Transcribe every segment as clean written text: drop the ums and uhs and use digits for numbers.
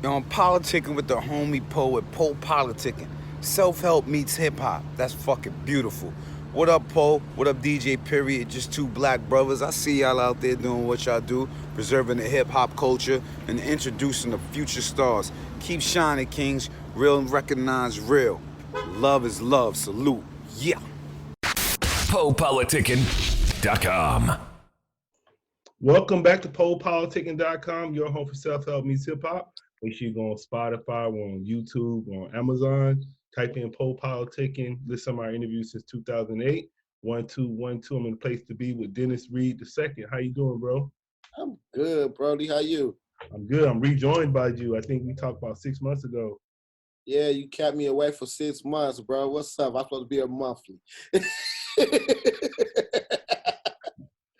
I'm politicking with the homie poet, PoPolitickin. Self-help meets hip-hop. That's fucking beautiful. What up, Poe? What up, DJ Period? Just two black brothers. I see y'all out there doing what y'all do, preserving the hip-hop culture and introducing the future stars. Keep shining, kings. Real and recognize real. Love is love. Salute. Yeah. PoPolitickin.com. Welcome back to PoPolitickin.com, your home for self-help meets hip-hop. Make sure you go on Spotify, we're on YouTube, we're on Amazon. Type in PoPolitickin. Listen to our interviews since 2008. 1212, I'm in the place to be with Dennis Reed II. How you doing, bro? I'm good, Brody. How you? I'm good. I'm rejoined by you. I think we talked about 6 months ago. Yeah, you kept me away for 6 months, bro. What's up? I'm supposed to be a monthly.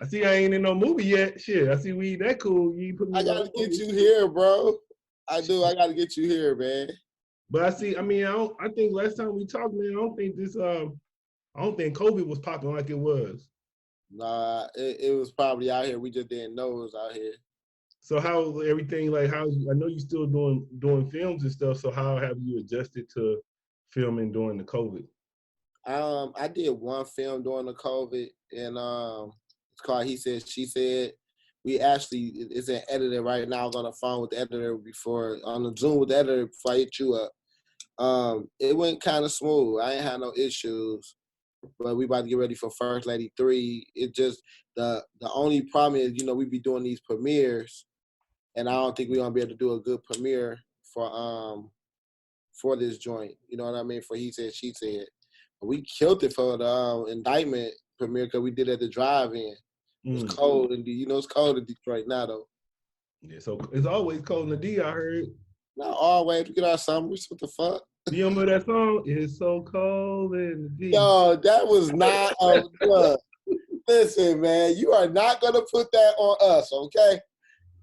I see I ain't in no movie yet. Shit, I see we ain't that cool. You ain't put me I in no gotta get movie. you here, bro. I do. I gotta get you here, man. But I see, I think last time we talked, man, I don't think COVID was popping like it was. Nah, it was probably out here. We just didn't know it was out here. So how everything, like, I know you still doing films and stuff, so how have you adjusted to filming during the COVID? I did one film during the COVID, and it's called He Said, She Said. We actually, it's an editor right now. I was on the phone with the editor on the Zoom with the editor before I hit you up. It went kind of smooth. I ain't had no issues, but we about to get ready for First Lady 3. It just, the only problem is, we be doing these premieres, and I don't think we're gonna be able to do a good premiere for this joint. You know what I mean? For He Said, She Said. But we killed it for the Indictment premiere because we did it at the drive-in. It was cold, and it's cold in Detroit now, though. Yeah, so it's always cold in the D, I heard. Not always. We get our summers. What the fuck? Do you remember that song? It's so cold in the D. Yo, that was not look. Listen, man, you are not gonna put that on us, okay?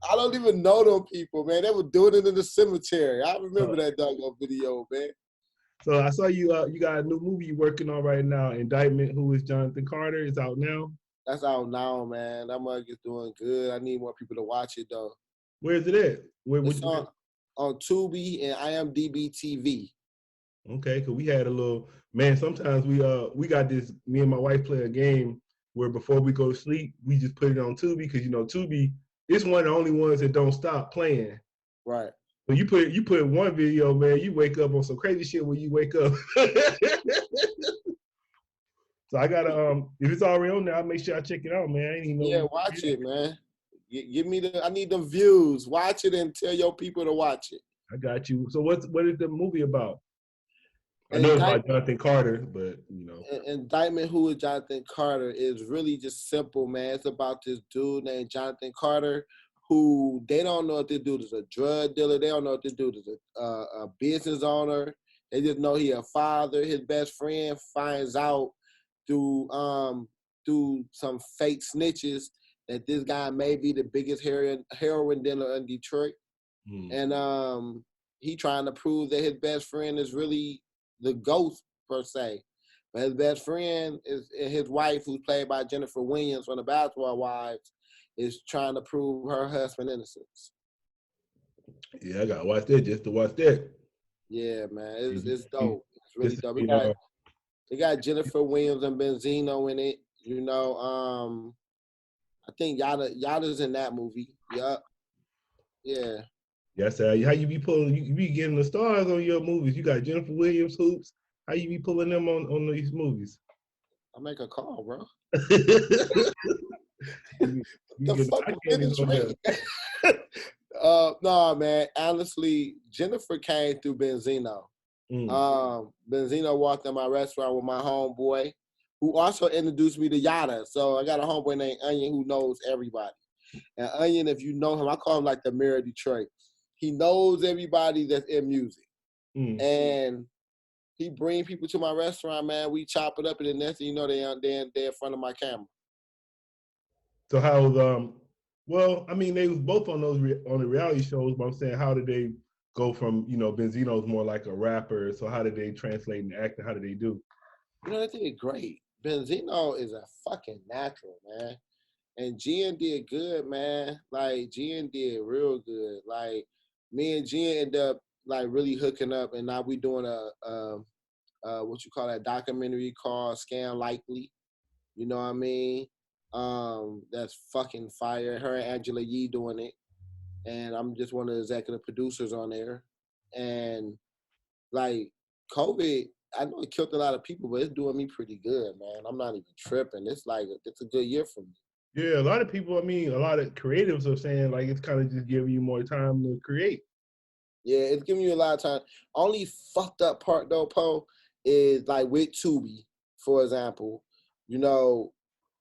I don't even know them people, man. They were doing it in the cemetery. I remember that doggone video, man. So I saw you got a new movie you're working on right now, Indictment Who is Jonathan Carter. It's out now. That's out now, man. That mug is doing good. I need more people to watch it, though. Where is it at? It's on Tubi and IMDb TV. Okay, because we had a little, man, sometimes we got this, me and my wife play a game where before we go to sleep, we just put it on Tubi because, Tubi, it's one of the only ones that don't stop playing. Right. But you put one video, man, you wake up on some crazy shit when you wake up. So I gotta, if it's already on there, I'll make sure I check it out, man. I ain't even know. Yeah, watch it, man. Give me I need them views. Watch it and tell your people to watch it. I got you. So what is the movie about? I know it's about Jonathan Carter, but Indictment Who is Jonathan Carter is really just simple, man. It's about this dude named Jonathan Carter who they don't know if this dude is a drug dealer. They don't know if this dude is a business owner. They just know he a father. His best friend finds out through some fake snitches that this guy may be the biggest heroin dealer in Detroit. And he trying to prove that his best friend is really the ghost, per se. But his best friend is his wife, who's played by Jennifer Williams from the Basketball Wives, is trying to prove her husband's innocence. Yeah, I gotta watch that just to watch that. Yeah, man, it's dope. It's really dope. They got Jennifer Williams and Benzino in it. I think Yada's in that movie. Yup. Yeah. Yes, how you be pulling? You be getting the stars on your movies. You got Jennifer Williams, Hoops. How you be pulling them on these movies? I make a call, bro. No, man. Honestly, Jennifer came through Benzino. Benzino walked in my restaurant with my homeboy, who also introduced me to Yada. So I got a homeboy named Onion who knows everybody. And Onion, if you know him, I call him like the Mayor of Detroit. He knows everybody that's in music. And he bring people to my restaurant, man. We chop it up, and the next thing you know, they're in front of my camera. So how well, I mean, they was both on on the reality shows, but I'm saying, how did they go from, Benzino's more like a rapper, so how did they translate into acting? How did they do? They did great. Benzino is a fucking natural, man. And GN did good, man. Like, GN did real good. Like, me and Jen end up like really hooking up, and now we doing what you call that documentary called Scam Likely. You know what I mean? That's fucking fire. Her and Angela Yee doing it, and I'm just one of the executive producers on there. And like COVID, I know it killed a lot of people, but it's doing me pretty good, man. I'm not even tripping. It's a good year for me. Yeah, a lot of people, I mean, a lot of creatives are saying like it's kind of just giving you more time to create. Yeah, it's giving you a lot of time. Only fucked up part though, Poe, is like with Tubi, for example. You know,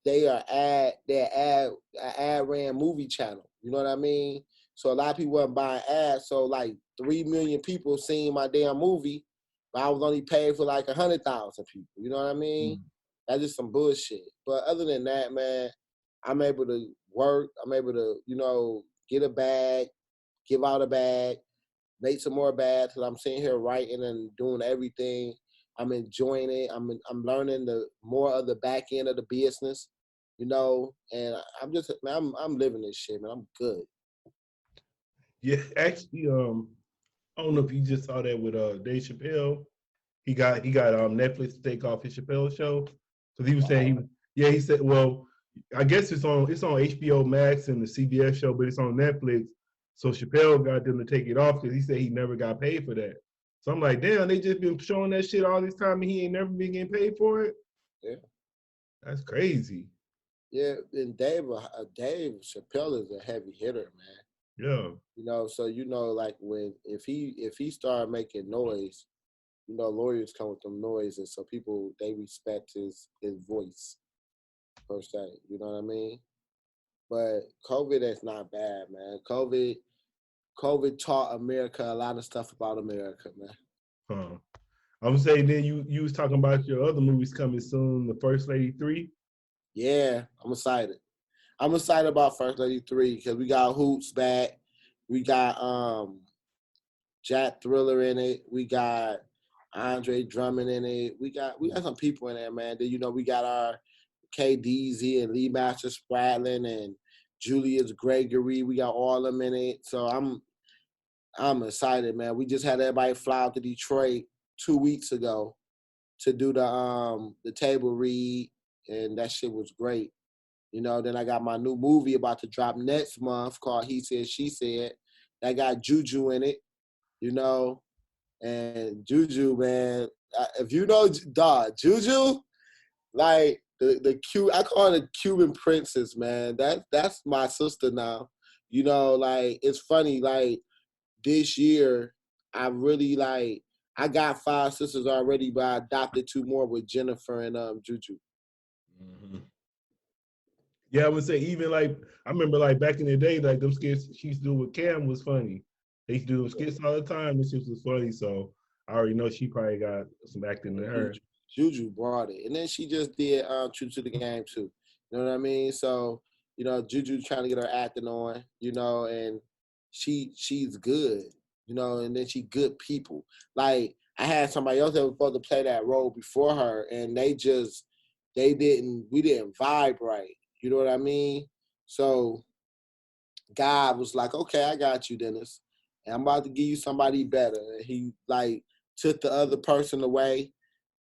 they're an ad ran movie channel. You know what I mean? So a lot of people weren't buying ads. So like 3 million people seen my damn movie, but I was only paid for like 100,000 people. You know what I mean? That's just some bullshit. But other than that, man, I'm able to work. I'm able to, get a bag, give out a bag, make some more bags. Cause I'm sitting here writing and doing everything. I'm enjoying it. I'm learning the more of the back end of the business, and I'm just, man, I'm living this shit, man. I'm good. Yeah, actually, I don't know if you just saw that with Dave Chappelle. He got Netflix to take off his Chappelle show because he was saying he said, well, I guess it's on HBO Max and the CBS show, but it's on Netflix. So Chappelle got them to take it off because he said he never got paid for that. So I'm like, damn, they just been showing that shit all this time and he ain't never been getting paid for it. Yeah, that's crazy. Yeah, and Dave Chappelle is a heavy hitter, man. Yeah. So like if he started making noise, lawyers come with them noises, so people they respect his voice per se. You know what I mean? But COVID is not bad, man. COVID taught America a lot of stuff about America, man. Huh. I'm saying then you was talking about your other movies coming soon, The First Lady 3. Yeah, I'm excited. I'm excited about First Lady 3 because we got Hoops back. We got Jack Thriller in it. We got Andre Drummond in it. We got some people in there, man. Then we got our KDZ and Lee Master Spradlin and Julius Gregory. We got all of them in it. So I'm excited, man. We just had everybody fly out to Detroit 2 weeks ago to do the table read, and that shit was great. Then I got my new movie about to drop next month called He Said, She Said. That got Juju in it, and Juju, man, if you know, Juju, like the I call her the Cuban princess, man. That's my sister now. Like it's funny, like this year, I really I got 5 sisters already, but I adopted 2 more with Jennifer and Juju. Mm-hmm. Yeah, I would say even like I remember like back in the day, like them skits she used to do with Cam was funny. They used to do them skits all the time. This shit was funny, so I already know she probably got some acting in her. Juju brought it, and then she just did True to the Game too. You know what I mean? So Juju trying to get her acting on, and she's good, and then she good people. Like I had somebody else that was supposed to play that role before her, and we didn't vibe right. You know what I mean? So God was like, okay, I got you, Dennis. And I'm about to give you somebody better. And he took the other person away,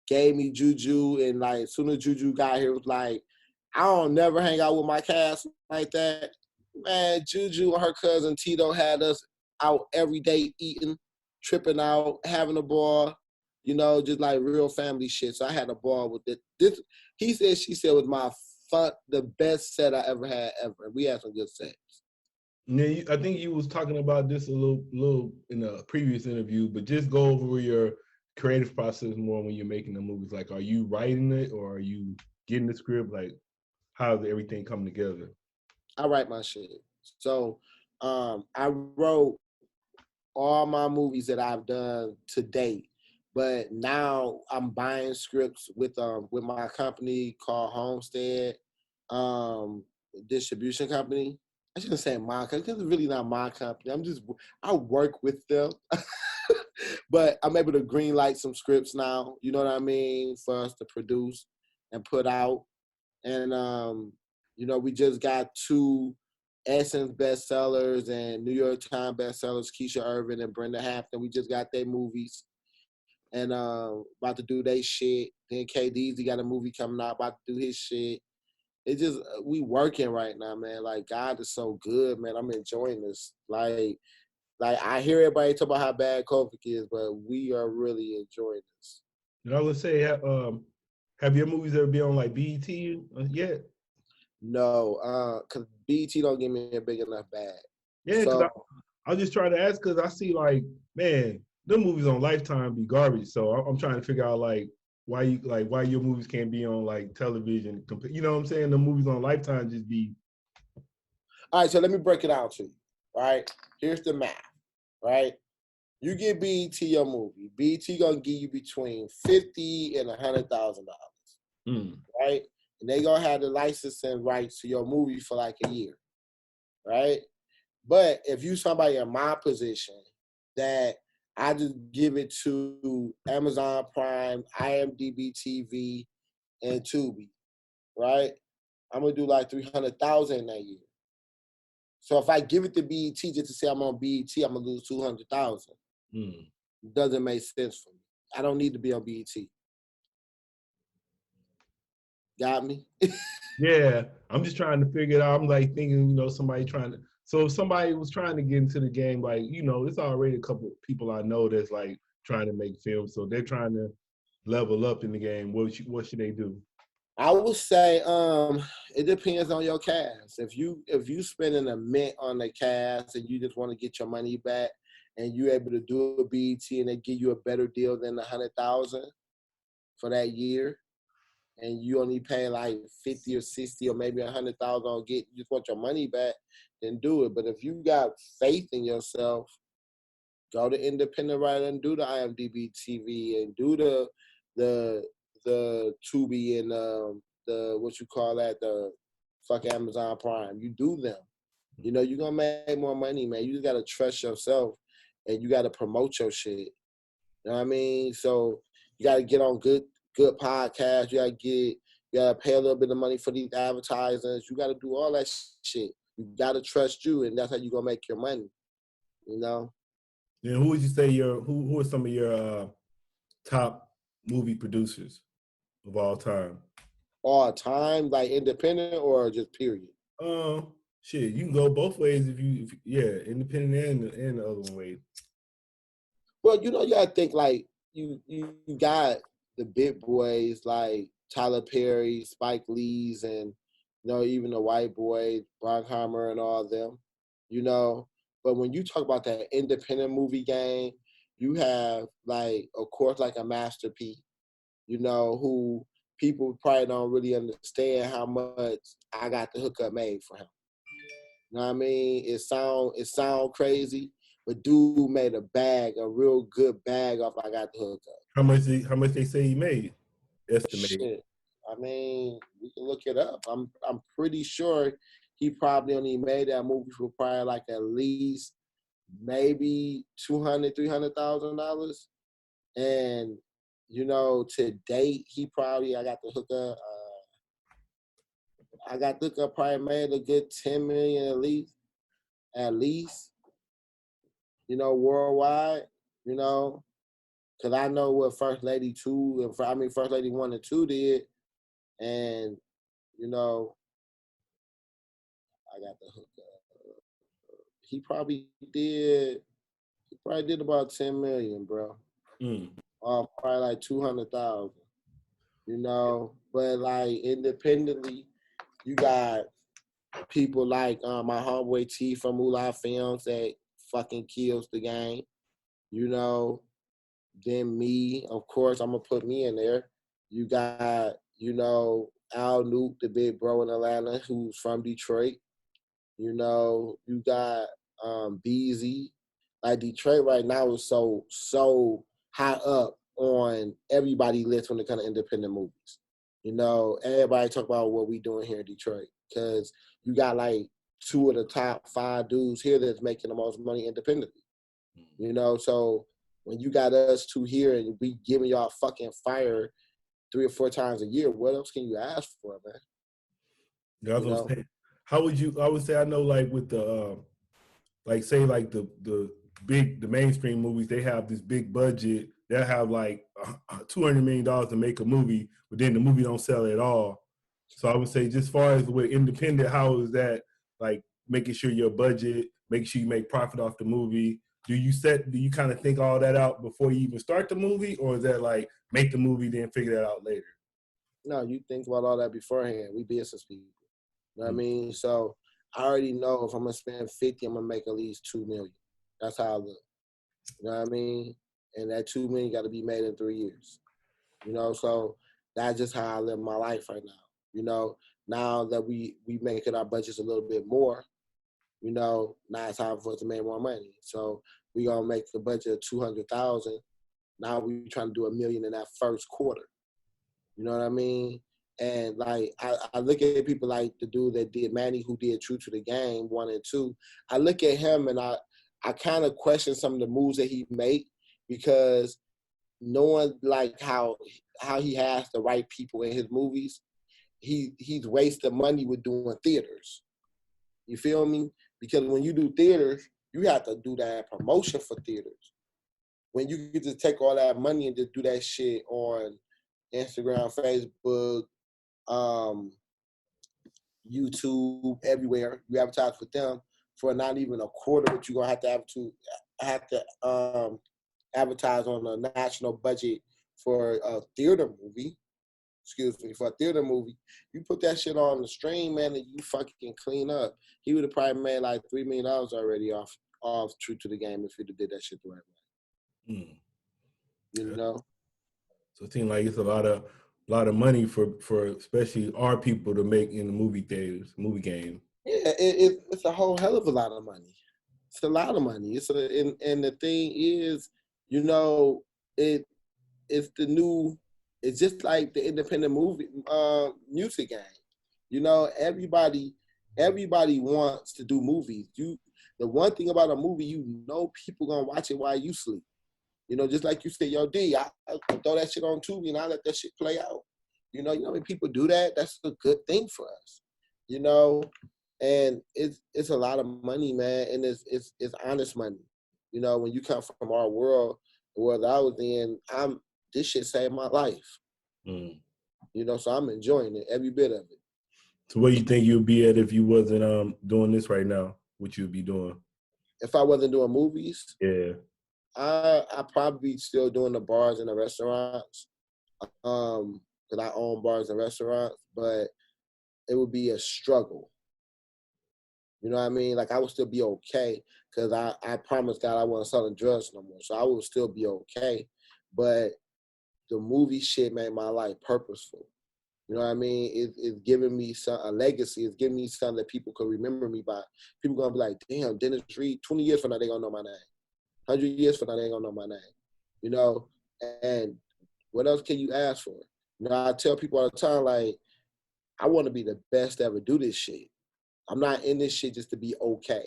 gave me Juju, and as soon as Juju got here, was like, I don't never hang out with my cast like that. Man, Juju and her cousin Tito had us out every day eating, tripping out, having a ball, just like real family shit. So I had a ball with it. This He Said, She Said was the best set I ever had ever. We had some good sets. Yeah, I think you was talking about this a little in a previous interview, but just go over your creative process more when you're making the movies. Like, are you writing it or are you getting the script? Like, how does everything come together? I write my shit. So I wrote all my movies that I've done to date. But now I'm buying scripts with my company called Homestead Distribution Company. I shouldn't say my company because it's really not my company. I work with them. But I'm able to green light some scripts now, you know what I mean, for us to produce and put out. And we just got 2 Essence bestsellers and New York Times bestsellers, Keisha Irvin and Brenda Hampton. We just got their movies and about to do their shit. Then KDZ got a movie coming out, about to do his shit. It's just we working right now, man. Like God is so good, man. I'm enjoying this. Like I hear everybody talk about how bad COVID is, but we are really enjoying this. And I would say, have your movies ever been on like BET yet? No, cause BET don't give me a big enough bag. Yeah, because So, I was just trying to ask because I see like, man, them movies on Lifetime be garbage. So I'm trying to figure out like why your movies can't be on like television. You know what I'm saying? The movies on Lifetime just be. all right, so let me break it out to you. All right, here's the math. Right, you get BET your movie. BET gonna give you between $50,000 and $100,000. Right, and they gonna have the licensing rights to your movie for like a year. Right, but if you somebody in my position that I just give it to Amazon Prime, IMDb TV, and Tubi, right? I'm gonna do like 300,000 that year. So if I give it to BET just to say I'm on BET, I'm gonna lose 200,000. Doesn't make sense for me. I don't need to be on BET. Got me? Yeah, I'm just trying to figure it out. I'm like thinking, somebody trying to. So if somebody was trying to get into the game, like, it's already a couple of people I know that's like trying to make films. So they're trying to level up in the game. What should they do? I would say it depends on your cast. If you spending a mint on the cast and you just want to get your money back and you're able to do a BET and they give you a better deal than 100,000 for that year, and you only pay like 50 or 60 or maybe 100,000 on you just want your money back, then do it. But if you got faith in yourself, go to independent writer and do the IMDb TV and do the Tubi and the what you call that, the fuck Amazon Prime. You do them. You're gonna make more money, man. You just gotta trust yourself and you gotta promote your shit. You know what I mean? So you gotta get on good podcasts. You gotta pay a little bit of money for these advertisers. You gotta do all that shit. You gotta trust you, and that's how you gonna make your money. And who would you say who are some of your top movie producers of all time? All time, like independent or just period? Shit, you can go both ways if independent and the other way. Well, you gotta think like you got the big boys like Tyler Perry, Spike Lee's, and even the white boys, Bronkheimer and all of them. But when you talk about that independent movie game, you have like, of course, like a Master P, who people probably don't really understand how much I got the hookup made for him. You know what I mean? It sound crazy, but dude made a real good bag off I got the hookup. How much they say he made? Estimated. Shit. I mean, we can look it up. I'm pretty sure he probably only made that movie for probably like at least maybe $200,000-$300,000. And to date, he probably I got the hookup probably made a good 10 million at least, worldwide, because I know what First Lady 2 and First Lady 1 and 2 did, and I got the hookup. He probably did about 10 million, bro. Probably like 200,000. But like independently, you got people like my homeboy T from Moolah Films that fucking kills the game. Then me, of course, I'm gonna put me in there. You got, Al Nuke, the big bro in Atlanta, who's from Detroit. You got BZ. Like Detroit right now is so high up on everybody's list when it comes to independent movies. Everybody talk about what we doing here in Detroit because you got like 2 of the top 5 dudes here that's making the most money independently. So when you got us 2 here and we giving y'all fucking fire 3 or 4 times a year, what else can you ask for, man? Yeah, I was gonna say, how would you? I would say I know like with the like say like the mainstream movies, they have this big budget. They'll have like $200 million to make a movie, but then the movie don't sell at all. So I would say just far as with independent, how is that like making sure your budget, making sure you make profit off the movie? Do you kind of think all that out before you even start the movie, or is that like make the movie then figure that out later? No, you think about all that beforehand. We business people. You know what I Mm. mean? So I already know if I'm gonna spend 50, I'm gonna make at least 2 million. That's how I look. You know what I mean? And that 2 million got to be made in 3 years. You know, so that's just how I live my life right now. You know, now that we making our budgets a little bit more, you know, now it's time for us to make more money. So we gonna make the budget of 200,000. Now we trying to do 1 million in that first quarter. You know what I mean? And like I look at people like the dude that did Manny, who did True to the Game 1 and 2. I look at him and I kind of question some of the moves that he made, because knowing like how he has the right people in his movies, he's wasting money with doing theaters. You feel me? Because when you do theaters, you have to do that promotion for theaters. When you get to take all that money and just do that shit on Instagram, Facebook, YouTube, everywhere, you advertise with them for not even a quarter, but you're gonna have to advertise on a national budget for a theater movie. Excuse me, for a theater movie. You put that shit on the stream, man, and you fucking clean up. He would have probably made like $3 million already off True to the Game if he'd have did that shit the right way. Mm. You Yeah. know? So it seems like it's a lot of money for especially our people to make in the movie theaters, movie game. Yeah, it's a whole hell of a lot of money. It's a lot of money. And the thing is, you know, it's the new. It's just like the independent movie music game. You know, everybody wants to do movies. The one thing about a movie, you know, people gonna watch it while you sleep. You know, just like you said, yo, I throw that shit on Tubi and I let that shit play out. You know when people do that, that's a good thing for us. You know, and it's a lot of money, man, and it's honest money. You know, when you come from our world, the world I was in, this shit saved my life. Mm. You know, so I'm enjoying it, every bit of it. So where do you think you'd be at if you wasn't doing this right now? What you'd be doing? If I wasn't doing movies, Yeah. I probably still doing the bars and the restaurants. Because I own bars and restaurants, but it would be a struggle. You know what I mean? Like I would still be okay because I promised God I wasn't selling drugs no more. So I would still be okay. But the movie shit made my life purposeful. You know what I mean? It's giving me a legacy. It's giving me something that people could remember me by. People gonna be like, damn, Dennis Reed, 20 years from now, they gonna know my name. 100 years from now, they ain't gonna know my name. You know? And what else can you ask for? You know, I tell people all the time, like, I want to be the best to ever do this shit. I'm not in this shit just to be okay.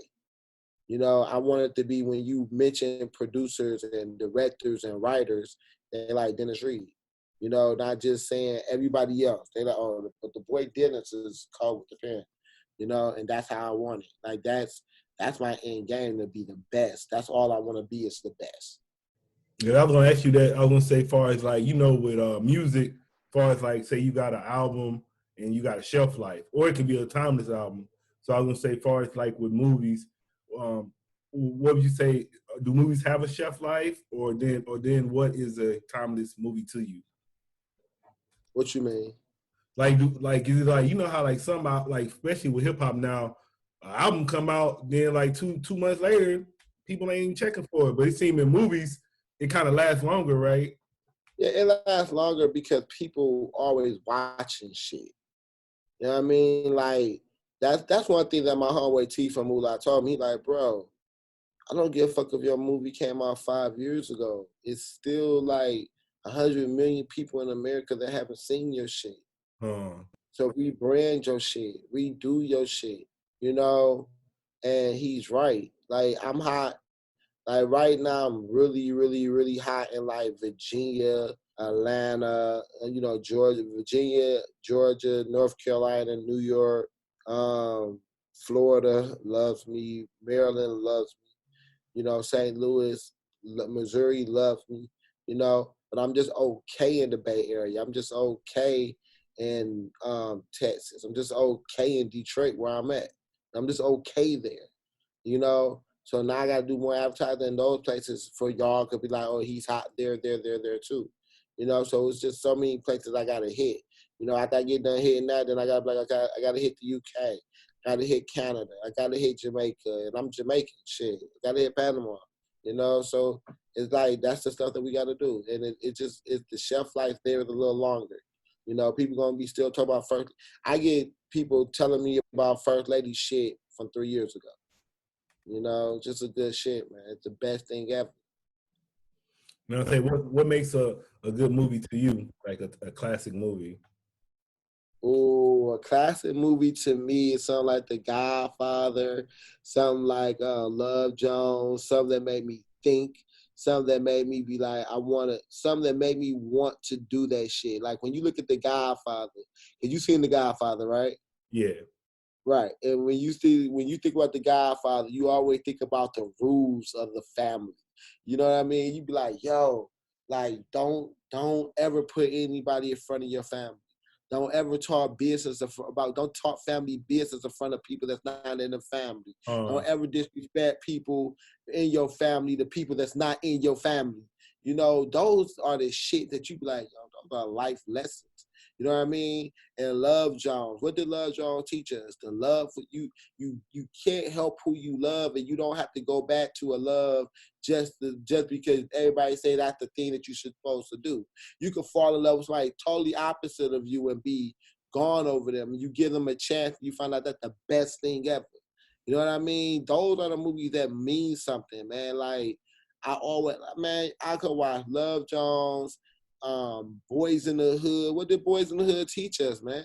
You know, I want it to be when you mention producers and directors and writers, they're like Dennis Reed. You know, not just saying everybody else. They're like, oh, but the boy Dennis is called with the pen. You know, and that's how I want it. Like that's my end game, to be the best. That's all I want to be, is the best. Yeah, I was gonna ask you that. I was gonna say, far as like with music, far as like say you got an album and you got a shelf life, or it could be a timeless album. So I was gonna say, far as like with movies, what would you say? Do movies have a shelf life, or then what is a timeless movie to you? What you mean? Like is it like how like some like especially with hip hop now, album come out then like two months later, people ain't even checking for it. But it seems in movies it kind of lasts longer, right? Yeah, it lasts longer because people always watching shit. You know what I mean? Like that's one thing that my homeboy T from Moolah told me. He like, bro, I don't give a fuck if your movie came out 5 years ago. It's still like 100 million people in America that haven't seen your shit. So rebrand your shit, redo your shit, you know? And he's right. Like I'm hot. Like right now I'm really, really, really hot in like Virginia, Atlanta, you know, Georgia, Virginia, Georgia, North Carolina, New York, Florida loves me. Maryland loves me. You know, St. Louis, Missouri loves me. You know, but I'm just okay in the Bay Area. I'm just okay in Texas. I'm just okay in Detroit where I'm at. I'm just okay there. You know, so now I got to do more advertising in those places for y'all could be like, oh, he's hot there too. You know, so it's just so many places I got to hit. You know, after I get done hitting that, then I got to be like, I got to hit the UK. I got to hit Canada. I got to hit Jamaica. And I'm Jamaican, shit. I got to hit Panama. You know, so it's like, that's the stuff that we got to do. And it's the shelf life there is a little longer. You know, people going to be still talking about first. I get people telling me about First Lady shit from 3 years ago. You know, just a good shit, man. It's the best thing ever. Now, say what makes a good movie to you, like a classic movie? Oh, a classic movie to me is something like The Godfather, something like Love Jones, something that made me think, something that made me be like, something that made me want to do that shit. Like when you look at The Godfather, because you seen The Godfather, right? Yeah. Right. And when you think about The Godfather, you always think about the rules of the family. You know what I mean? You be like, yo, like don't ever put anybody in front of your family. Don't ever talk business don't talk family business in front of people that's not in the family. Don't ever disrespect people in your family, the people that's not in your family. You know, those are the shit that you be like, yo, those are life lessons. You know what I mean? And Love Jones. What did Love Jones teach us? The love for you. You can't help who you love, and you don't have to go back to a love just because everybody say that's the thing that you should supposed to do. You can fall in love with somebody totally opposite of you and be gone over them. You give them a chance, you find out that's the best thing ever. You know what I mean? Those are the movies that mean something, man. Like I could watch Love Jones, Boys in the Hood. What did Boys in the Hood teach us, man?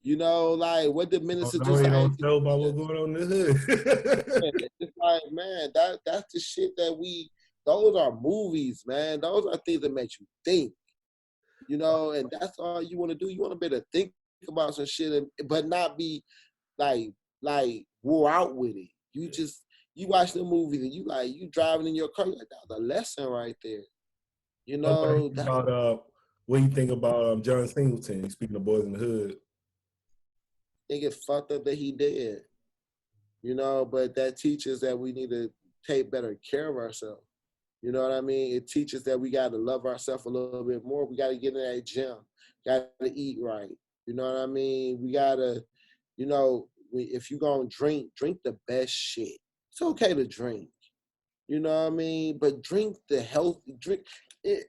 You know, like what did Minister to You don't Society tell about what's going on in the hood. It's like, man, that's the shit that those are movies, man. Those are things that make you think. You know, and that's all you want to do. You want to be able to think about some shit, but not be like wore out with it. You watch the movies and you driving in your car, you're like, that's a lesson right there. You know, What do you think about John Singleton? Speaking of Boys in the Hood, I think it's fucked up that he did. You know, but that teaches that we need to take better care of ourselves. You know what I mean? It teaches that we got to love ourselves a little bit more. We got to get in that gym. Got to eat right. You know what I mean? We got to, you know, if you're going to drink the best shit. It's okay to drink. You know what I mean? But drink the healthy drink.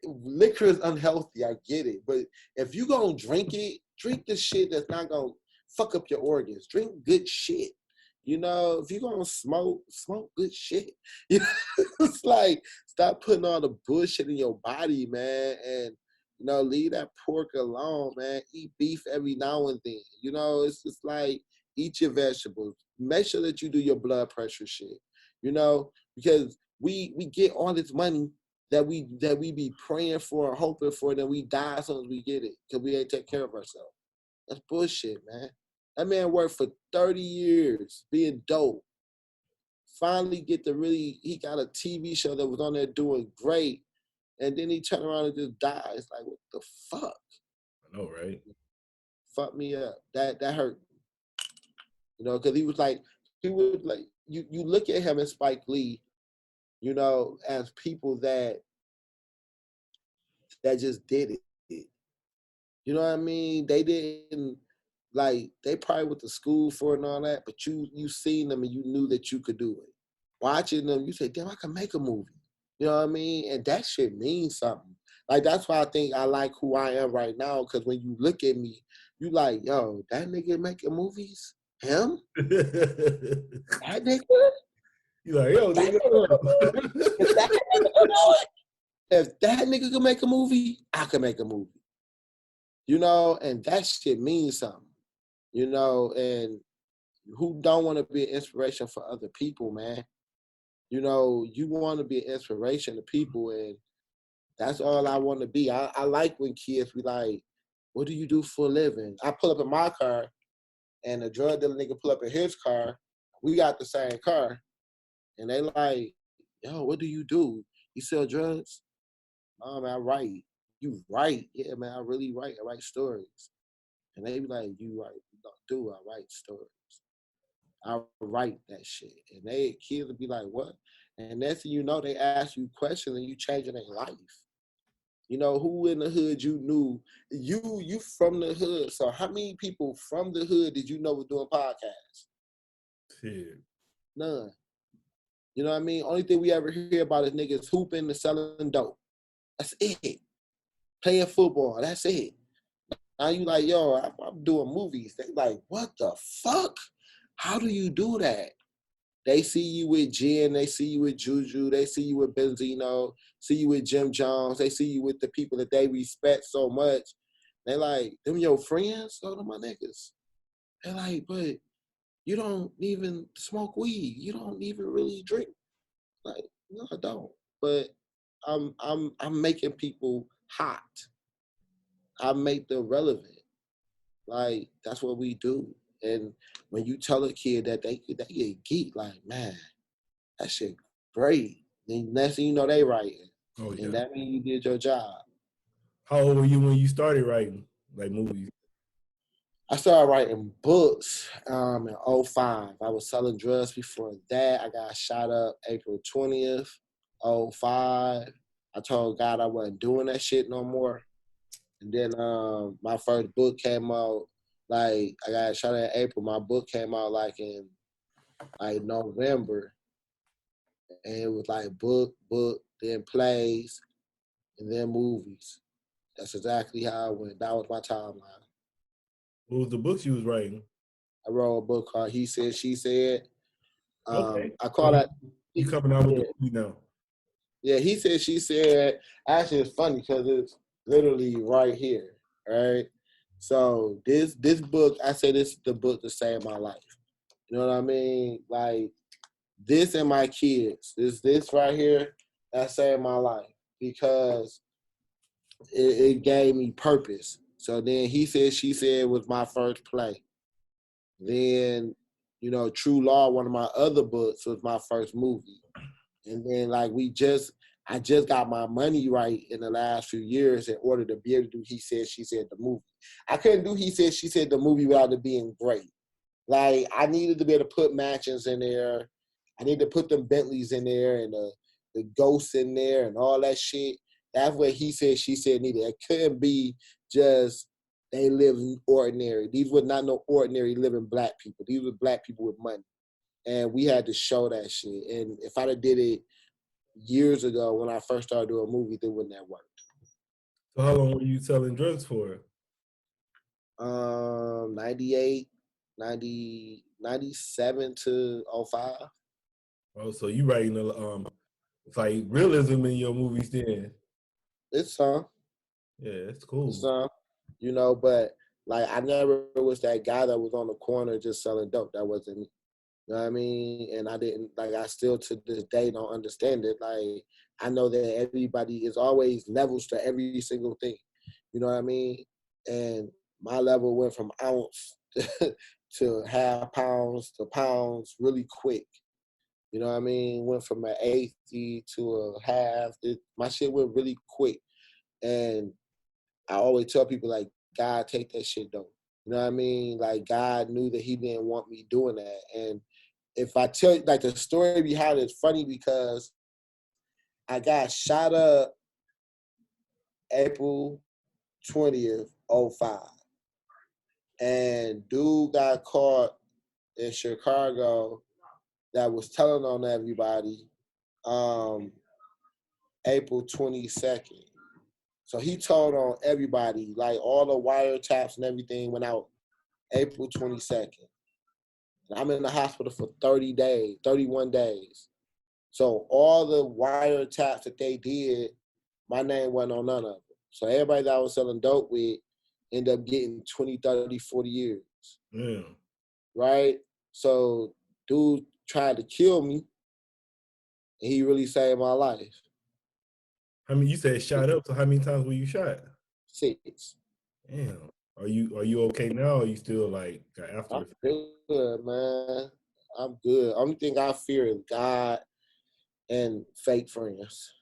Liquor is unhealthy. I get it. But if you're going to drink it, drink the shit that's not going to fuck up your organs. Drink good shit. You know, if you're going to smoke good shit. You know, it's like, stop putting all the bullshit in your body, man. And, you know, leave that pork alone, man. Eat beef every now and then. You know, it's just like, eat your vegetables. Make sure that you do your blood pressure shit. You know, because we get all this money that we be praying for and hoping for, then we die as soon as we get it because we ain't take care of ourselves. That's bullshit, man. That man worked for 30 years being dope. Finally he got a TV show that was on there doing great, and then he turned around and just died. It's like, what the fuck? I know, right? Fuck me up. That hurt me. You know, because he was like, you look at him and Spike Lee, you know, as people that just did it. You know what I mean? They didn't, like, they probably went to school for it and all that, but you seen them and you knew that you could do it. Watching them, you say, damn, I can make a movie. You know what I mean? And that shit means something. Like, that's why I think I like who I am right now, because when you look at me, you like, yo, that nigga making movies? Him? That nigga? You like, yo, nigga. If that nigga could make a movie, I could make a movie. You know, and that shit means something. You know, and who don't want to be an inspiration for other people, man? You know, you want to be an inspiration to people, and that's all I want to be. I like when kids be like, what do you do for a living? I pull up in my car, and a drug dealer nigga pull up in his car. we got the same car. And they like, yo, what do? You sell drugs? Oh, man, I write. You write? Yeah, man, I really write. I write stories. And they be like, you write? No, dude, I write stories. I write that shit. And kids would be like, what? And next thing you know, they ask you questions and you changing their life. You know, who in the hood you knew? You from the hood. So how many people from the hood did you know was doing podcasts? Shit. None. You know what I mean? Only thing we ever hear about is niggas hooping and selling dope. That's it. Playing football. That's it. Now you like, yo, I'm doing movies. They like, what the fuck? How do you do that? They see you with Jen, they see you with Juju, they see you with Benzino, see you with Jim Jones, they see you with the people that they respect so much. They like, them your friends? So them my niggas. They like, but you don't even smoke weed. You don't even really drink. Like, no, I don't. But I'm making people hot. I make them relevant. Like, that's what we do. And when you tell a kid that they get geek, like, man, that shit great. Then next thing you know, they writing. Oh, yeah. And that means you did your job. How old were you when you started writing, like, movies? I started writing books in 05. I was selling drugs before that. I got shot up April 20th, 05. I told God I wasn't doing that shit no more. And then my first book came out, like, I got shot in April. My book came out like in like November. And it was like book, then plays, and then movies. That's exactly how it went. That was my timeline. What was the books you was writing? I wrote a book called He Said, She Said. Okay. I call that. You coming out with Yeah, the movie now? yeah, He Said, She Said. Actually, it's funny because it's literally right here, right? So this book, I say this is the book to save my life. You know what I mean? Like, this and my kids. This right here, that saved my life because it gave me purpose. So then He Said, She Said was my first play. Then, True Law, one of my other books, was my first movie. And then like I just got my money right in the last few years in order to be able to do He Said, She Said the movie. I couldn't do He Said, She Said the movie without it being great. Like, I needed to be able to put matches in there. I need to put them Bentleys in there and the ghosts in there and all that shit. That's what He Said, She Said needed. It couldn't be just they live ordinary. These were not no ordinary living black people. These were black people with money. And we had to show that shit. And if I'd have did it years ago when I first started doing movies, it wouldn't have worked. So how long were you selling drugs for? 98, 90, 97 to 05. Oh, so you writing it's like realism in your movies then. It's some. Yeah, that's cool. It's some. But like, I never was that guy that was on the corner just selling dope. That wasn't me. You know what I mean? And I still to this day don't understand it. Like, I know that everybody is always levels to every single thing. You know what I mean? And my level went from ounce to half pounds to pounds really quick. You know what I mean? Went from an 80 to a half. My shit went really quick. And I always tell people, like, God, take that shit though. You know what I mean? Like, God knew that He didn't want me doing that. And if I tell you, like, the story behind it is funny because I got shot up April 20th, 05. And dude got caught in Chicago that was telling on everybody April 22nd. So he told on everybody, like, all the wiretaps and everything went out April 22nd. And I'm in the hospital for 31 days. So all the wiretaps that they did, my name wasn't on none of them. So everybody that I was selling dope with ended up getting 20, 30, 40 years. Yeah. Right? So dude tried to kill me, and he really saved my life. I mean, you said shot up, so how many times were you shot? 6. Damn. Are you okay now, or are you still like after? I'm good, man. I'm good. Only thing I fear is God and fake friends.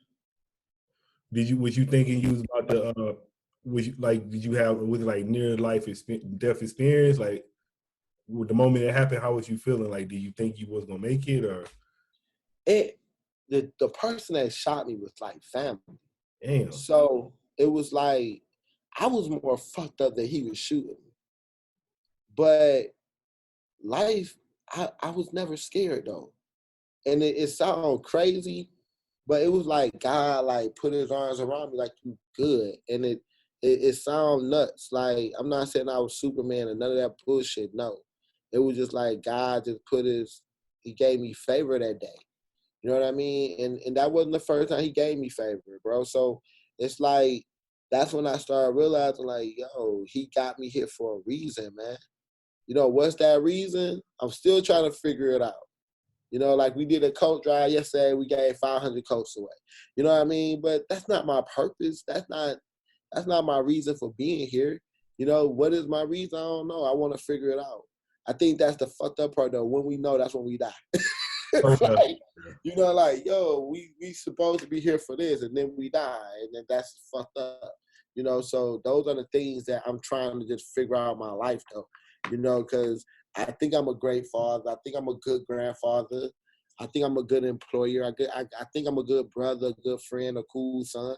Was you thinking you was about to did you have was it like near life death experience? Like with the moment it happened, how was you feeling? Like, did you think you was gonna make it or The person that shot me was like family. damn? So it was like I was more fucked up that he was shooting me. But life, I was never scared though. And it sounds crazy, but it was like God like put his arms around me like you good. And it sounds nuts. Like I'm not saying I was Superman and none of that bullshit. No. It was just like God just he gave me favor that day. You know what I mean? And that wasn't the first time he gave me favor, bro. So it's like that's when I started realizing like, yo, he got me here for a reason, man. You know, what's that reason? I'm still trying to figure it out. You know, like we did a coat drive yesterday, we gave 500 coats away. You know what I mean? But that's not my purpose. That's not my reason for being here. You know, what is my reason? I don't know. I want to figure it out. I think that's the fucked up part though. When we know, that's when we die. It's like, you know, like, yo, we supposed to be here for this, and then we die, and then that's fucked up. You know, so those are the things that I'm trying to just figure out in my life though. You know, because I think I'm a great father. I think I'm a good grandfather. I think I'm a good employer. I think I'm a good brother, a good friend, a cool son.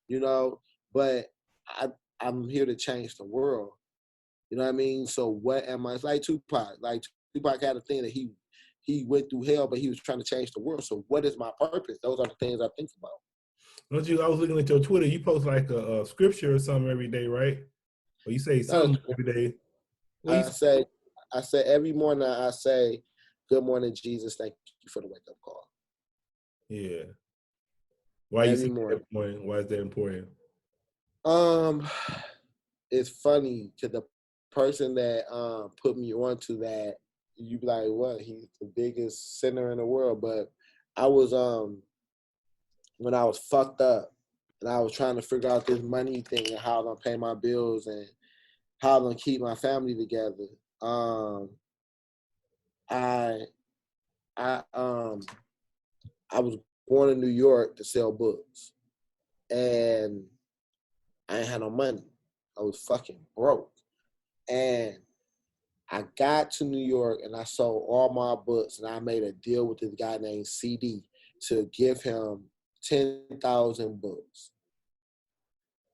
You know, but I'm here to change the world. You know what I mean? So what am I? It's like Tupac. Like Tupac had a thing that he went through hell, but he was trying to change the world. So what is my purpose? Those are the things I think about. Don't you? I was looking at your Twitter. You post like a scripture or something every day, right? Or you say something every day. I say every morning I say, "Good morning, Jesus. Thank you for the wake up call." Yeah. Why every you say morning? that point? Why is that important? It's funny to the person that put me onto that. You be like, "What? He's the biggest sinner in the world." But I was when I was fucked up and I was trying to figure out this money thing and how I'm gonna pay my bills and how I'm gonna keep my family together. I I I was born in New York to sell books, and I ain't had no money. I was fucking broke, and I got to New York and I sold all my books, and I made a deal with this guy named CD to give him 10,000 books.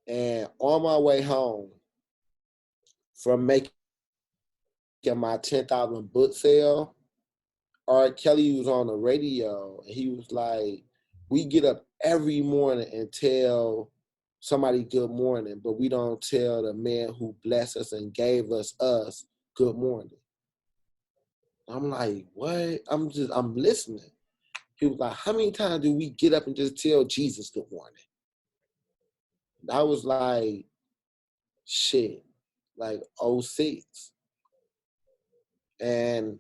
And on my way home from making my 10,000 book sale, R. Kelly was on the radio, and he was like, "We get up every morning and tell somebody good morning, but we don't tell the man who blessed us and gave us good morning." I'm like, "What?" I'm listening. He was like, "How many times do we get up and just tell Jesus good morning?" I was like, shit, like '06. And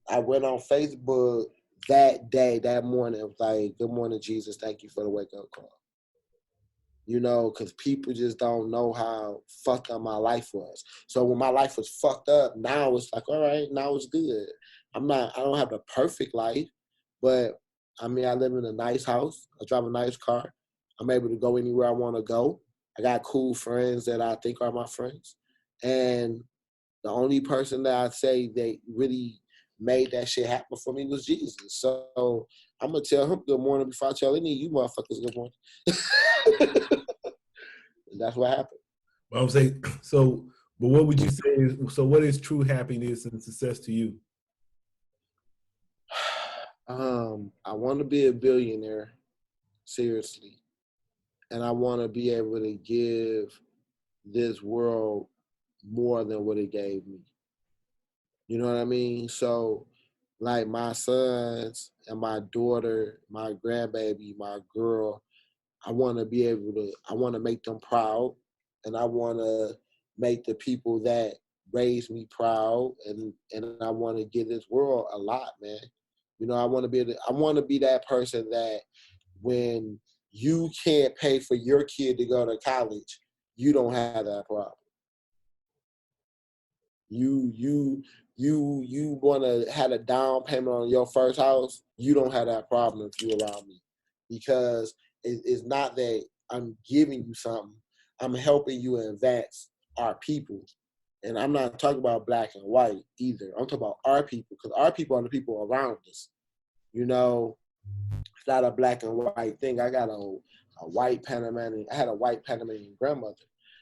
I went on Facebook that day, that morning. It was like, "Good morning, Jesus. Thank you for the wake up call." You know, because people just don't know how fucked up my life was. So when my life was fucked up, now it's like, all right, now it's good. I don't have the perfect life, but I mean, I live in a nice house. I drive a nice car. I'm able to go anywhere I want to go. I got cool friends that I think are my friends. And the only person that I'd say they really made that shit happen for me was Jesus. So I'm going to tell him good morning before I tell any of you motherfuckers good morning. And that's what happened. Well, I'm saying so. But what would you say is so? What is true happiness and success to you? I want to be a billionaire, seriously. And I want to be able to give this world more than what it gave me. You know what I mean? So, like my sons and my daughter, my grandbaby, my girl, I want to be able to, I want to make them proud, and I want to make the people that raised me proud, and I want to give this world a lot, man. You know, I want to be that person that when you can't pay for your kid to go to college, you don't have that problem. You you wanna have a down payment on your first house, you don't have that problem if you around me, because it's not that I'm giving you something. I'm helping you advance our people. And I'm not talking about black and white either. I'm talking about our people, because our people are the people around us. You know, it's not a black and white thing. I got a white Panamanian. I had a white Panamanian grandmother.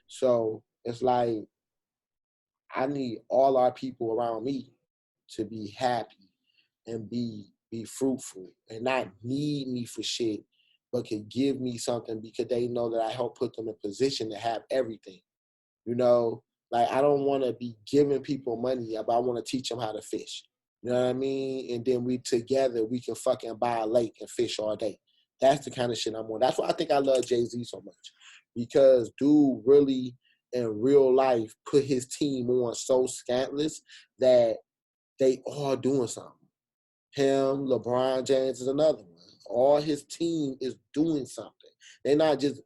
So it's like I need all our people around me to be happy and be fruitful and not need me for shit, but can give me something because they know that I help put them in position to have everything. You know, like I don't want to be giving people money, but I want to teach them how to fish. You know what I mean? And then we together, we can fucking buy a lake and fish all day. That's the kind of shit I'm on. That's why I think I love Jay-Z so much, because dude really in real life put his team on so scantless that they all doing something. Him, LeBron James is another one. All his team is doing something. They're not just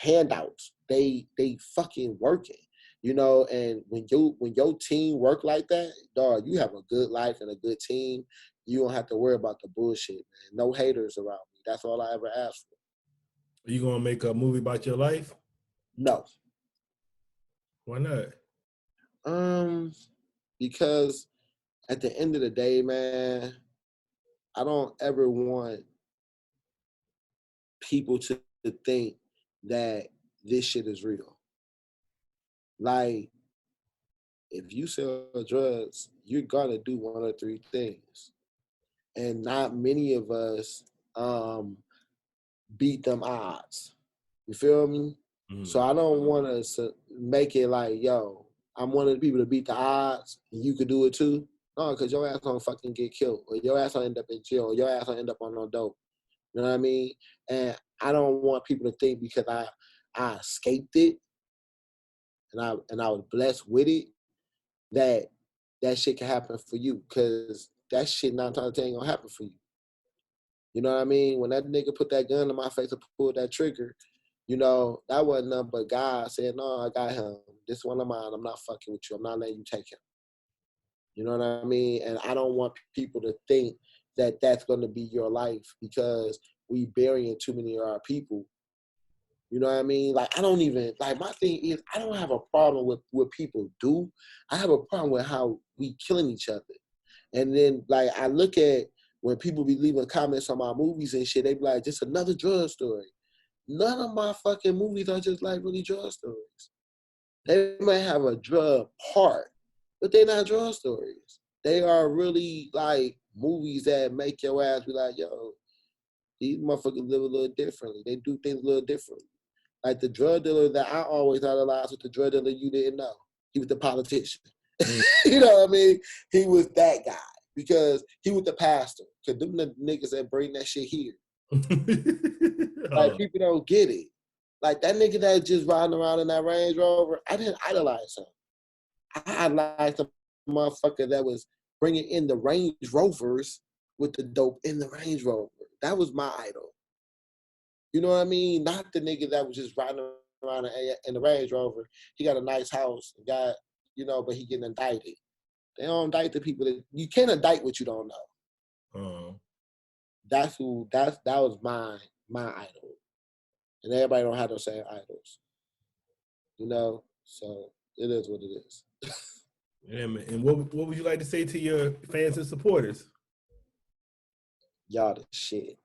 handouts. They fucking working. You know, and when your team work like that, dog, you have a good life and a good team. You don't have to worry about the bullshit, man. No haters around me. That's all I ever asked for. Are you gonna make a movie about your life? No. Why not? Because at the end of the day, man, I don't ever want people to think that this shit is real. Like, if you sell drugs, you're gonna do one of three things. And not many of us beat them odds. You feel me? So I don't want to make it like, yo, I'm one of the people to beat the odds, and you could do it too. No, because your ass gonna fucking get killed, or your ass gonna end up in jail, or your ass gonna end up on no dope. You know what I mean? And I don't want people to think because I escaped it and I was blessed with it that shit can happen for you, because that shit 9 times out of 10 ain't gonna happen for you. You know what I mean? When that nigga put that gun in my face and pulled that trigger, you know, that wasn't nothing but God saying, no, I got him. This one of mine. I'm not fucking with you. I'm not letting you take him. You know what I mean? And I don't want people to think that that's going to be your life, because we burying too many of our people. You know what I mean? Like, I don't even, like, my thing is, I don't have a problem with what people do. I have a problem with how we killing each other. And then, like, I look at when people be leaving comments on my movies and shit, they be like, just another drug story. None of my fucking movies are just like really drug stories. They might have a drug part, but they're not drug stories. They are really like movies that make your ass be like, yo, these motherfuckers live a little differently. They do things a little differently. Like the drug dealer that I always idolized with the drug dealer you didn't know. He was the politician. You know what I mean? He was that guy because he was the pastor. Because them the niggas that bring that shit here. Like, people don't get it. Like, that nigga that just riding around in that Range Rover, I didn't idolize him. I idolized the motherfucker that was bringing in the Range Rovers with the dope in the Range Rover. That was my idol. You know what I mean? Not the nigga that was just riding around in the Range Rover. He got a nice house, got, you know, but he getting indicted. They don't indict the people that you can't indict what you don't know. That was my idol. And everybody don't have those same idols. You know? So it is what it is. Yeah, man. And what would you like to say to your fans and supporters? Y'all the shit.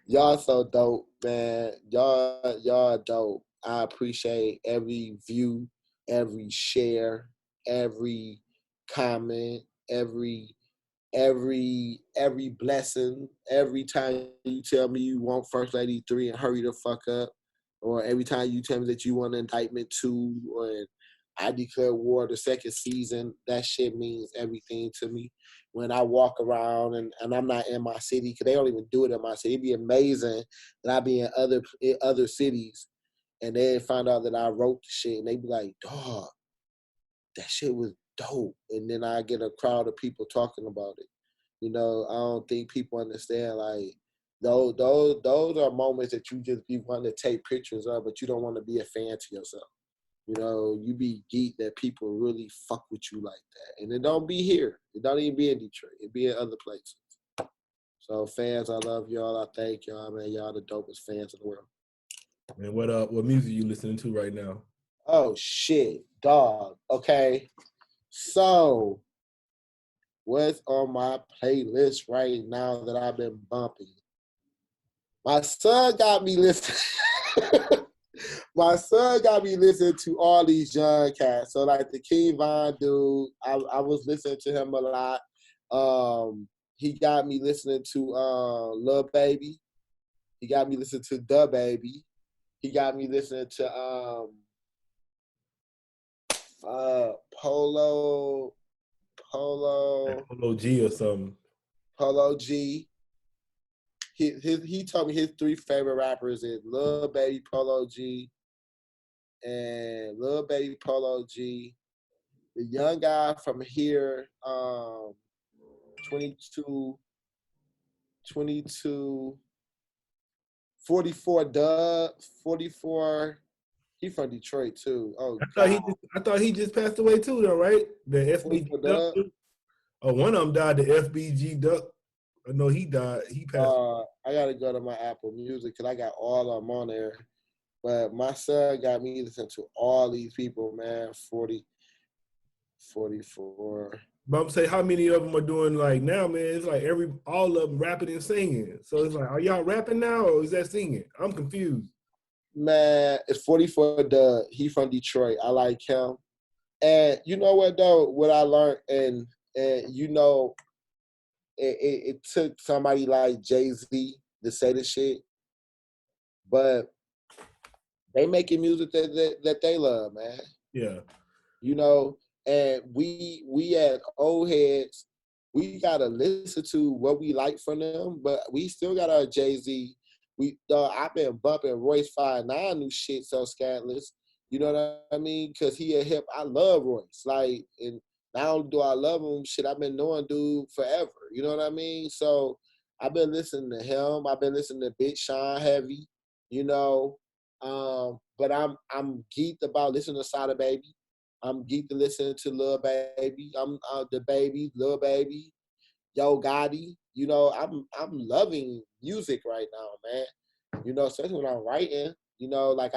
Y'all so dope, man. Y'all dope. I appreciate every view, every share, every comment, every blessing. Every time you tell me you want First Lady 3 and hurry the fuck up, or every time you tell me that you want Indictment 2, or I declare war the second season, that shit means everything to me. When I walk around and I'm not in my city, because they don't even do it in my city. It'd be amazing that I be in other cities and they find out that I wrote the shit and they be like, dog, that shit was dope. And then I get a crowd of people talking about it. You know, I don't think people understand, like, those are moments that you just be wanting to take pictures of, but you don't want to be a fan to yourself. You know, you be geeked that people really fuck with you like that. And it don't be here. It don't even be in Detroit. It be in other places. So fans, I love y'all. I thank y'all, man. Y'all the dopest fans in the world. And what music you listening to right now? Oh shit, dog. Okay. So what's on my playlist right now that I've been bumping? My son got me listening. My son got me listening to all these young cats. So like the King Von dude, I was listening to him a lot. He got me listening to Lil Baby. He got me listening to Da Baby. He got me listening to Polo Polo G or something. Polo G. He told me his 3 favorite rappers is Lil Baby, Polo G, and Lil Baby, Polo G. The young guy from here, 22, 44 Dub, 44. He from Detroit too. Oh God. I thought he just passed away too, though, right? The 44 FBG Dub. Duck. Oh, one of them died. The FBG Duck. I know he died. He passed. I gotta go to my Apple Music because I got all of them on there. But my son got me listening to all these people, man. 40, 44. But I'm saying, how many of them are doing like now, man? It's like all of them rapping and singing. So it's like, are y'all rapping now or is that singing? I'm confused. Man, it's 44 Dub. He from Detroit. I like him. And you know what though? What I learned, and you know, it took somebody like Jay-Z to say this shit, but they making music that they love, man. Yeah. You know, and we as old heads, we gotta listen to what we like from them, but we still got our Jay-Z. I've been bumping Royce 5'9" new shit so scandalous. You know what I mean? Because he a hip. I love Royce. Like, and not only do I love him, shit, I've been knowing dude forever. You know what I mean? So I've been listening to him. I've been listening to Big Sean heavy. You know, but I'm geeked about listening to Sada Baby. I'm geeked to listen to Lil Baby. I'm the Baby, Lil Baby, Yo Gotti. You know, I'm loving music right now, man. You know, especially when I'm writing. You know, like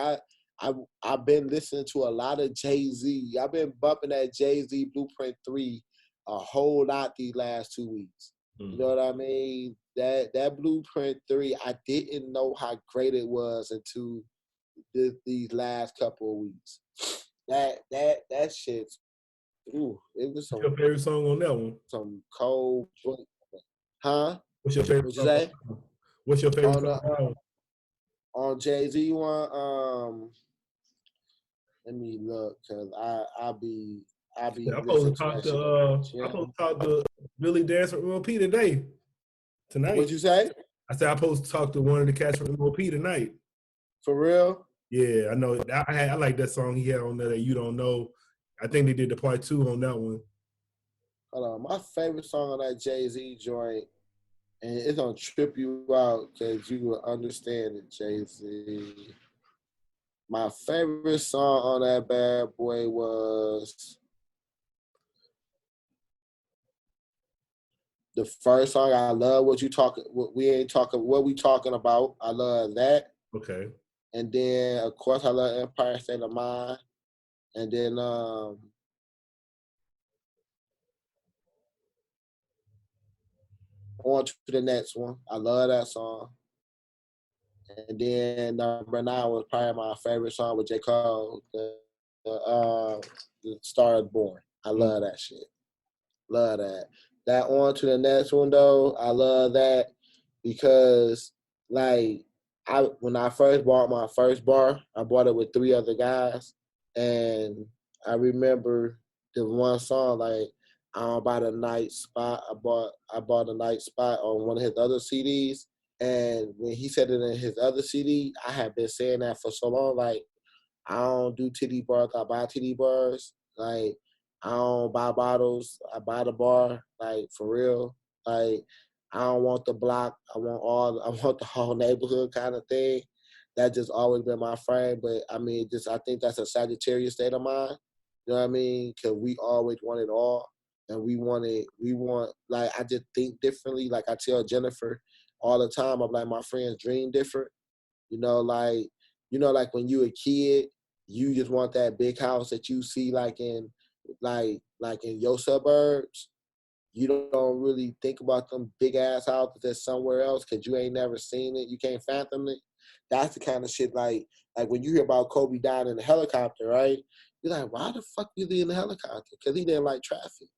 I've been listening to a lot of Jay-Z. I've been bumping that Jay-Z Blueprint 3 a whole lot these last 2 weeks. You know what I mean? That Blueprint 3, I didn't know how great it was until these last couple of weeks. That shit's it was What's your favorite song on that one? some cold, huh? What's your favorite What you song? say? What's your favorite On song on that one? on Jay-Z one, let me look, cause I be I'm listening supposed to to that shit on the gym. I'm supposed to talk to Billy Dance from MOP tonight. What'd you say? I said I'm supposed to talk to one of the cats from MOP tonight. For real? Yeah, I know. I like that song he had on there that You Don't Know. I think they did the part 2 on that one. Hold on. My favorite song on that Jay-Z joint, and it's gonna trip you out because you will understand it, Jay-Z. My favorite song on that bad boy was the first song. I love what we talking about. I love that. Okay. And then of course I love Empire State of Mind. And then on to the next one. I love that song. And then number 9 was probably my favorite song with J. Cole, the Star is Born. I love that shit. Love that. That on to the next one though, I love that because like when I first bought my first bar, I bought it with 3 other guys. And I remember the one song like I don't buy the night spot. I bought a night spot on one of his other CDs. And when he said it in his other CD, I had been saying that for so long. Like, I don't do titty bars. I buy titty bars. Like, I don't buy bottles. I buy the bar. Like, for real. Like, I don't want the block. I want the whole neighborhood kind of thing. that just always been my frame. But I mean, I think that's a Sagittarius state of mind. You know what I mean? Because we always want it all, and we want like I just think differently. Like I tell Jennifer all the time, I'm like my friends dream different. You know, like when you a kid, you just want that big house that you see like in your suburbs. You don't really think about them big ass houses that's somewhere else because you ain't never seen it. You can't fathom it. That's the kind of shit like when you hear about Kobe dying in a helicopter, right? You're like, why the fuck was he in the helicopter? Because he didn't like traffic.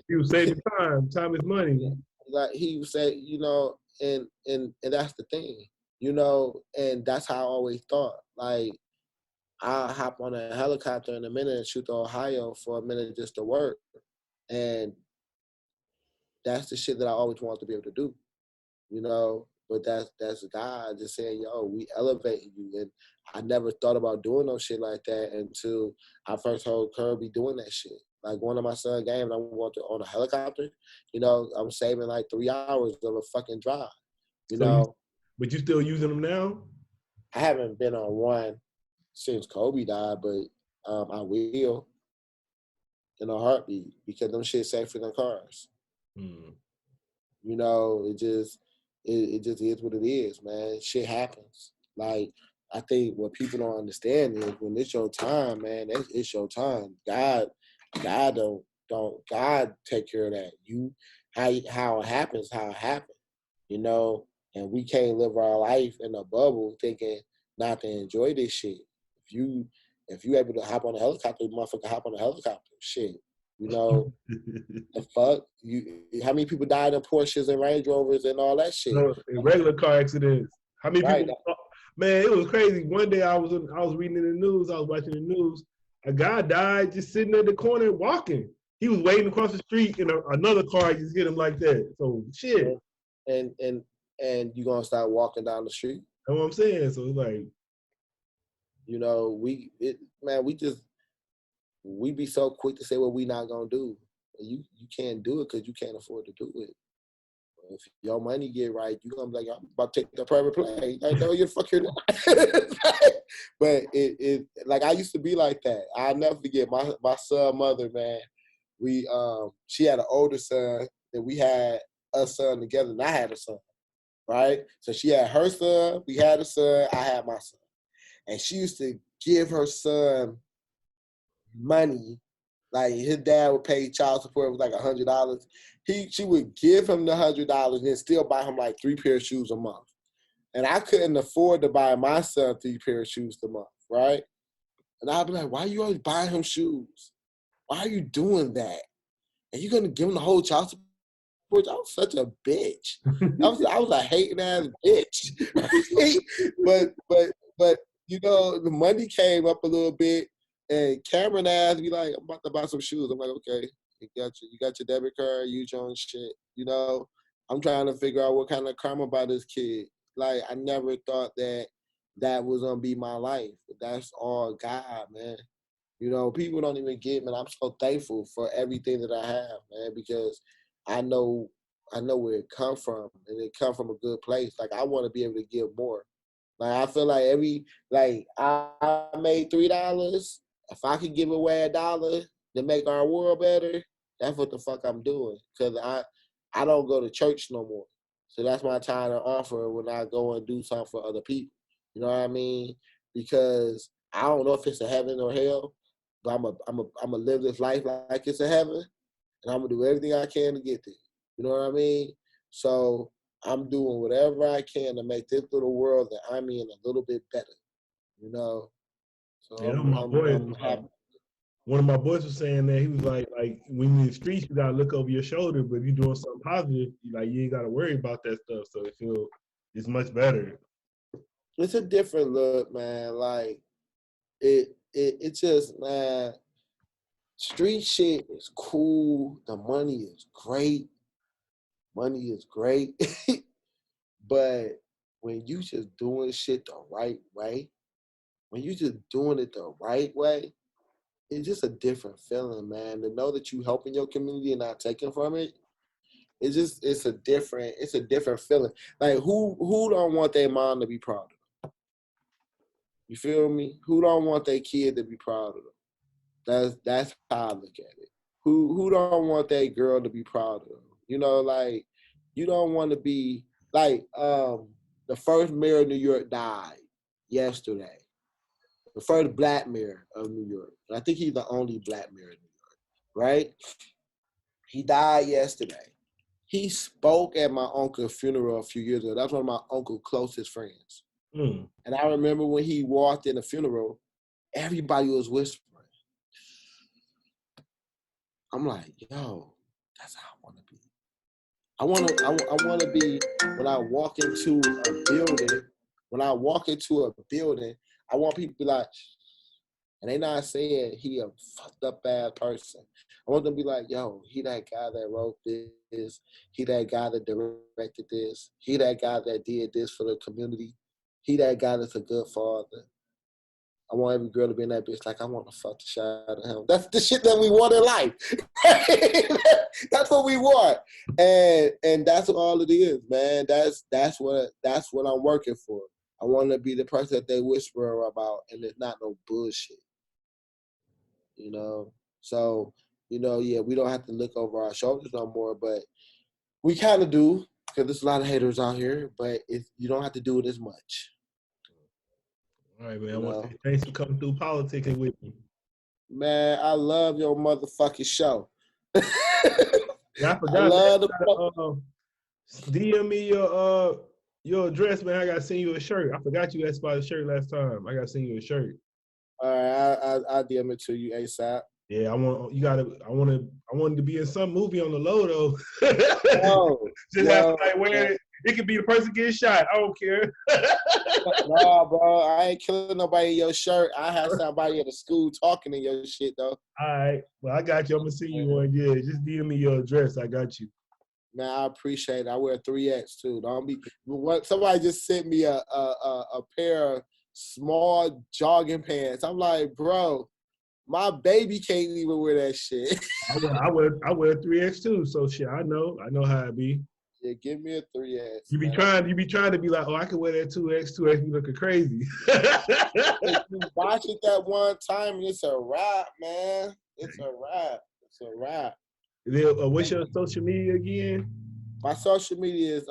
He was saving time. Time is money. Like he would say, you know, and that's the thing, you know, and that's how I always thought. Like I'll hop on a helicopter in a minute and shoot to Ohio for a minute just to work. And that's the shit that I always wanted to be able to do, you know. But that's God just saying, yo, we elevating you. And I never thought about doing no shit like that until I first heard Kirby doing that shit. Like one of my son's games, I went on a helicopter, you know, I'm saving like 3 hours of a fucking drive, you know. But you still using them now? I haven't been on one since Kobe died, but I will in a heartbeat because them shit safer than cars. You know, it just is what it is, man. Shit happens. Like I think what people don't understand is when it's your time, man, it's your time. God God take care of that. You how it happens, you know, and we can't live our life in a bubble thinking not to enjoy this shit. If you able to hop on a helicopter, you motherfucker hop on a helicopter. Shit. You know, the fuck? How many people died in Porsches and Range Rovers and all that shit? No, in regular car accidents. How many Right. people? Man, it was crazy. One day I was reading in the news. I was watching the news. A guy died just sitting at the corner walking. He was waiting across the street, and another car just hit him like that. So shit. And you gonna start walking down the street? That's what I'm saying. So it's like, you know, we be so quick to say what we not gonna do. You can't do it because you can't afford to do it. If your money get right, you gonna be like, I'm about to take the private plane. Like, no, you're fucking not. But it like I used to be like that. I'll never forget my son mother, man. She had an older son, and we had a son together, and I had a son, right? So she had her son, we had a son, I had my son. And she used to give her son money. Like his dad would pay child support, it was like $100. She would give him the $100 and then still buy him like 3 pair of shoes a month. And I couldn't afford to buy my son 3 pair of shoes a month, right? And I'd be like, why are you always buying him shoes? Why are you doing that? And you're gonna give him the whole child support? I was such a bitch. I was a hating ass bitch. but you know, the money came up a little bit, and Cameron asked me like, I'm about to buy some shoes. I'm like, okay, you got your debit card, use your own shit. You know, I'm trying to figure out what kind of karma by this kid. Like, I never thought that was gonna be my life. That's all God, man. You know, people don't even get, man. I'm so thankful for everything that I have, man, because I know where it come from, and it come from a good place. Like I want to be able to give more. Like I feel like I made $3. If I could give away $1 to make our world better, that's what the fuck I'm doing. Cause I don't go to church no more. So that's my time to offer when I go and do something for other people. You know what I mean? Because I don't know if it's a heaven or hell, but I'm a live this life like it's a heaven, and I'm gonna do everything I can to get there. You know what I mean? So I'm doing whatever I can to make this little world that I'm in a little bit better. You know? So yeah, I'm happy. One of my boys was saying that he was like when you're in the streets, you gotta look over your shoulder, but if you're doing something positive, you ain't gotta worry about that stuff. So it's much better. It's a different look, man. Like it just, man, street shit is cool. The money is great. Money is great. But when you just doing shit the right way, when you just doing it the right way, it's just a different feeling, man. To know that you helping your community and not taking from it, it's a different feeling. Like who don't want their mom to be proud of them? You feel me? Who don't want their kid to be proud of them? That's how I look at it. Who don't want their girl to be proud of them? You know, like you don't want to be like the first mayor of New York died yesterday. The first black mayor of New York. And I think he's the only black mayor of New York, right? He died yesterday. He spoke at my uncle's funeral a few years ago. That's one of my uncle's closest friends. And I remember when he walked in the funeral, everybody was whispering. I'm like, yo, that's how I want to be. I want to be when I walk into a building. When I walk into a building, I want people to be like, and they not saying he a fucked up bad person. I want them to be like, yo, he that guy that wrote this. He that guy that directed this. He that guy that did this for the community. He that guy that's a good father. I want every girl to be in that bitch like, I want to fuck the shit out of him. That's the shit that we want in life. That's what we want. And that's all it is, man. That's what I'm working for. I want to be the person that they whisper about, and it's not no bullshit. You know? So, you know, yeah, we don't have to look over our shoulders no more, but we kind of do, because there's a lot of haters out here, but you don't have to do it as much. All right, man. Thanks for coming through politicking with me. Man, I love your motherfucking show. Yeah, I forgot. I love DM me your address, man. I gotta send you a shirt. I forgot you asked about a shirt last time. I gotta send you a shirt. All right, I'll DM it to you ASAP. Yeah, I wanted to be in some movie on the low though. Just have to like wear it. It could be the person getting shot. I don't care. Nah, bro, I ain't killing nobody in your shirt. I have somebody at the school talking in your shit though. All right, well I got you. I'm gonna send you one. Yeah, just DM me your address. I got you. Man, I appreciate it. I wear 3X too. Don't be. Somebody just sent me a pair of small jogging pants. I'm like, bro, my baby can't even wear that shit. I wear 3X too. So shit, I know how it be. Yeah, give me a 3X. You be trying to be like, oh, I can wear that 2X. 2X be looking crazy. You watch it that one time, and it's a wrap, man. It's a wrap. What's your social media again? My social media is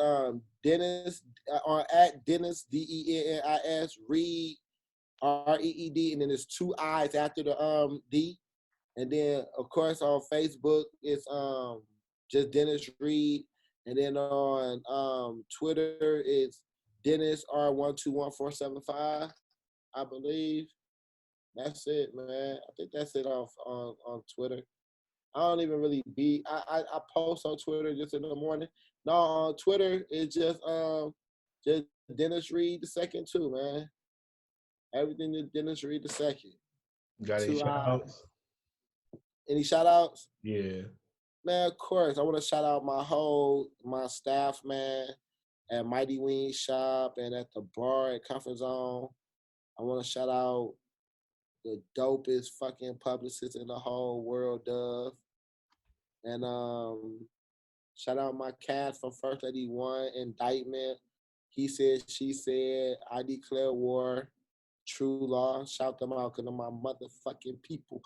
Dennis at Dennis DENNIS Reed REED, and then there's 2 I's after the D, and then of course on Facebook it's just Dennis Reed, and then on Twitter it's Dennis R121475, I believe. That's it, man. I think that's it on Twitter. I don't even really I post on Twitter just in the morning. No, on Twitter it's just Dennis Reed II too, man. Everything is Dennis Reed II. Got any shout-outs? Any shout-outs? Yeah. Man, of course. I want to shout out my staff, man, at Mighty Wing Shop and at the bar at Comfort Zone. I want to shout out the dopest fucking publicist in the whole world, Dove. And shout out my cast from First Lady 1, Indictment. He said, she said, I declare war. True Law. Shout them out because they're my motherfucking people.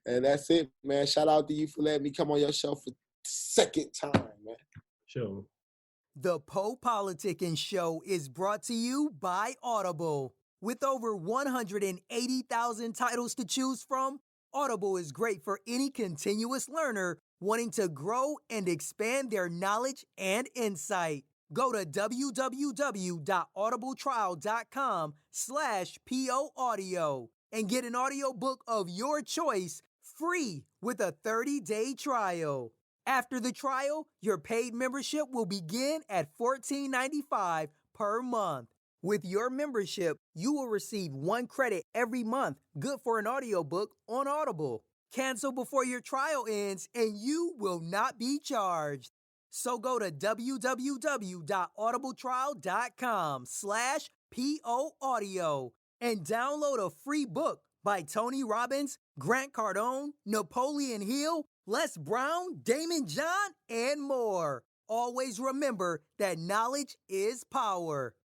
And that's it, man. Shout out to you for letting me come on your show for the second time, man. Sure. The PoPolitickin Show is brought to you by Audible. With over 180,000 titles to choose from, Audible is great for any continuous learner wanting to grow and expand their knowledge and insight. Go to www.audibletrial.com/POAudio and get an audiobook of your choice free with a 30-day trial. After the trial, your paid membership will begin at $14.95 per month. With your membership, you will receive 1 credit every month, good for an audiobook on Audible. Cancel before your trial ends and you will not be charged. So go to www.audibletrial.com/POAudio and download a free book by Tony Robbins, Grant Cardone, Napoleon Hill, Les Brown, Damon John, and more. Always remember that knowledge is power.